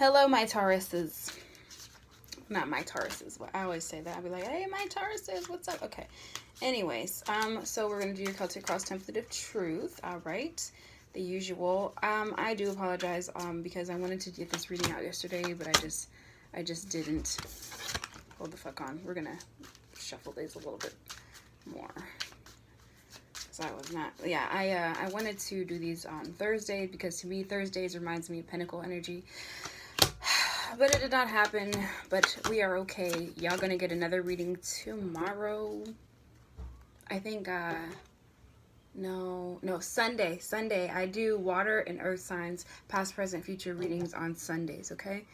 Hello, my Tauruses. Not my Tauruses, but I always say that. I'll be like, hey, my Tauruses, what's up? Okay. Anyways, so we're going to do Celtic Cross Template of Truth. All right. The usual. I do apologize because I wanted to get this reading out yesterday, but I just didn't. Hold the fuck on. We're going to shuffle these a little bit more. So I was not, yeah, I wanted to do these on Thursday because to me, Thursdays reminds me of Pinnacle energy. But it did not happen, but we are okay. Y'all gonna get another reading tomorrow. I think, no, Sunday. I do water and earth signs, past, present, future readings on Sundays, okay?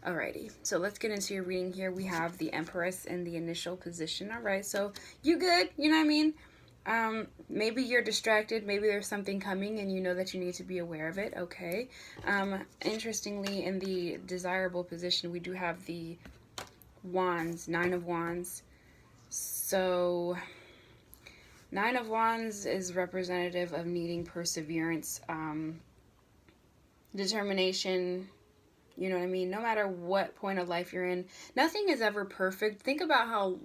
Alrighty, so let's get into your reading here. We have the Empress in the initial position. Alright, so you good, you know what I mean? Maybe you're distracted, maybe there's something coming and you know that you need to be aware of it, okay. Interestingly, in the desirable position, we do have the Wands, Nine of Wands. So, Nine of Wands is representative of needing perseverance, determination, you know what I mean? No matter what point of life you're in, nothing is ever perfect. Think about how,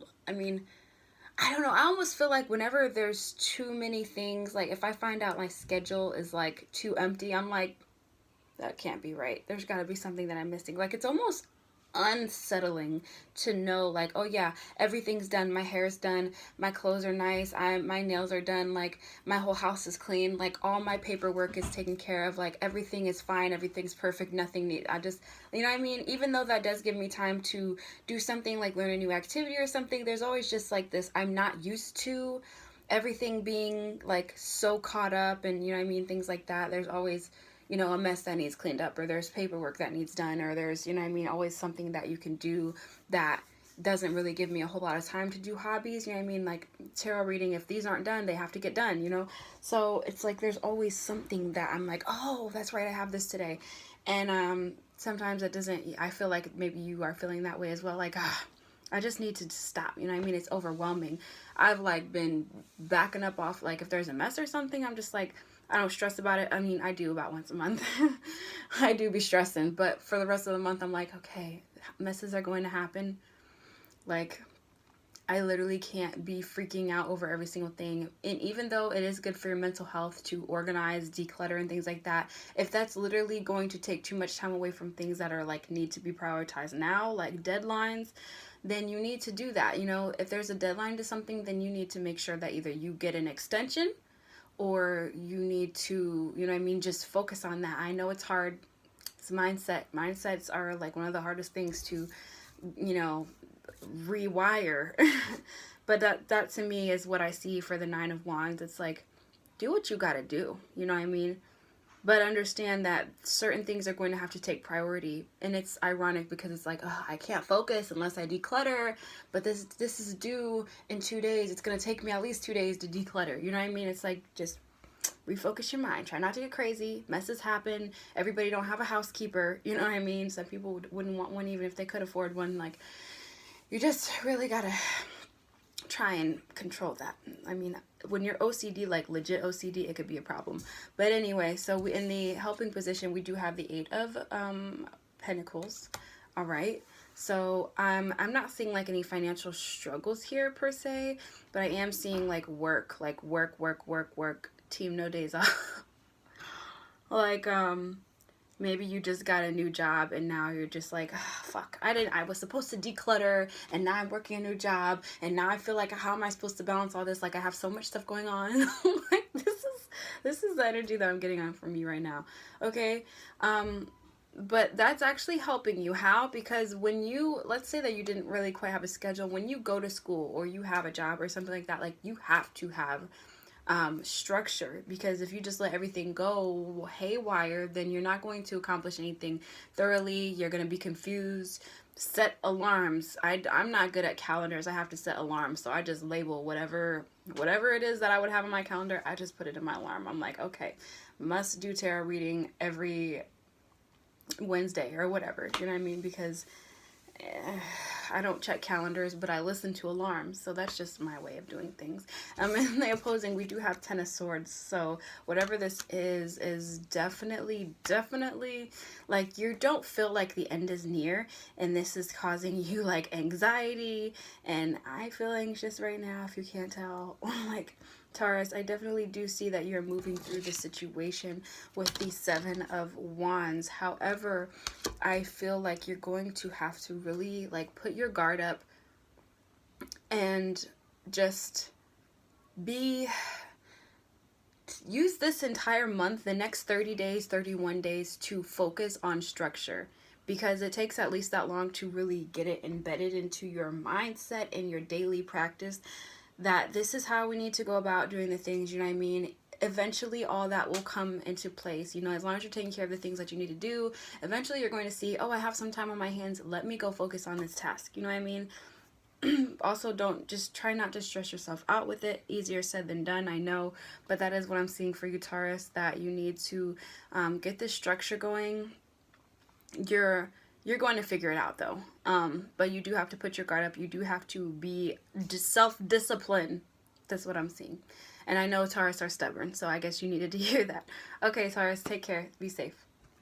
I don't know, I almost feel like whenever there's too many things, like if I find out my schedule is like too empty, I'm like, that can't be right. There's got to be something that I'm missing. Like it's almost unsettling to know like, oh yeah, everything's done, my hair's done, my clothes are nice, my nails are done, like my whole house is clean, like all my paperwork is taken care of, like everything is fine, everything's perfect, nothing need, I just, you know what I mean? Even though that does give me time to do something like learn a new activity or something, there's always just like this, I'm not used to everything being like so caught up and you know what I mean, things like that. There's always, you know, a mess that needs cleaned up, or there's paperwork that needs done, or there's, you know what I mean, always something that you can do that doesn't really give me a whole lot of time to do hobbies, you know what I mean, like tarot reading, if these aren't done, they have to get done, you know, so it's like there's always something that I'm like, oh, that's right, I have this today, and sometimes it doesn't, I feel like maybe you are feeling that way as well, like, I just need to stop, you know what I mean, it's overwhelming. I've like been backing up off, like if there's a mess or something, I'm just like, I don't stress about it. I mean, I do about once a month. I do be stressing, but for the rest of the month, I'm like, okay, messes are going to happen. Like, I literally can't be freaking out over every single thing. And even though it is good for your mental health to organize, declutter, and things like that, if that's literally going to take too much time away from things that are like need to be prioritized now, like deadlines, then you need to do that. You know, if there's a deadline to something, then you need to make sure that either you get an extension or you need to, you know what I mean, just focus on that. I know it's hard. It's mindset. Mindsets are like one of the hardest things to, you know, rewire. But that to me is what I see for the Nine of Wands. It's like, do what you gotta do. You know what I mean? But understand that certain things are going to have to take priority. And it's ironic because it's like, oh, I can't focus unless I declutter. But this is due in 2 days. It's going to take me at least 2 days to declutter. You know what I mean? It's like, just refocus your mind. Try not to get crazy. Messes happen. Everybody don't have a housekeeper. You know what I mean? Some people wouldn't want one even if they could afford one. Like, you just really got to try and control that. I mean, when you're OCD, like legit OCD, it could be a problem. But anyway, so we, in the helping position, we do have the Eight of Pentacles. All right. So I'm not seeing like any financial struggles here per se, but I am seeing like work, team no days off. Like maybe you just got a new job and now you're just like, oh, fuck, I was supposed to declutter and now I'm working a new job and now I feel like, how am I supposed to balance all this? Like I have so much stuff going on. Like this is the energy that I'm getting on from you right now. Okay. But that's actually helping you. How? Because when you, let's say that you didn't really quite have a schedule, when you go to school or you have a job or something like that, like you have to have structure, because if you just let everything go haywire, then you're not going to accomplish anything thoroughly. You're going to be confused. Set alarms. I'm not good at calendars. I have to set alarms, so I just label whatever it is that I would have on my calendar. I just put it in my alarm. I'm like, okay, must do tarot reading every Wednesday or whatever, you know what I mean? Because I don't check calendars, but I listen to alarms. So that's just my way of doing things. In the opposing, we do have Ten of Swords. So whatever this is definitely like you don't feel like the end is near, and this is causing you like anxiety. And I feel anxious right now, if you can't tell. Like, Taurus, I definitely do see that you're moving through the situation with the Seven of Wands. However, I feel like you're going to have to really like put your guard up and just be use this entire month, the next 30 days, 31 days, to focus on structure, because it takes at least that long to really get it embedded into your mindset and your daily practice, that this is how we need to go about doing the things, you know what I mean? Eventually all that will come into place, you know, as long as you're taking care of the things that you need to do. Eventually you're going to see, oh, I have some time on my hands, let me go focus on this task, you know what I mean? Also, don't just try not to stress yourself out with it. Easier said than done, I know, but that is what I'm seeing for you, Taurus, that you need to get this structure going. You're going to figure it out though, but you do have to put your guard up. You do have to be self-disciplined. That's what I'm seeing. And I know Taurus are stubborn, so I guess you needed to hear that. Okay, Taurus, take care, be safe.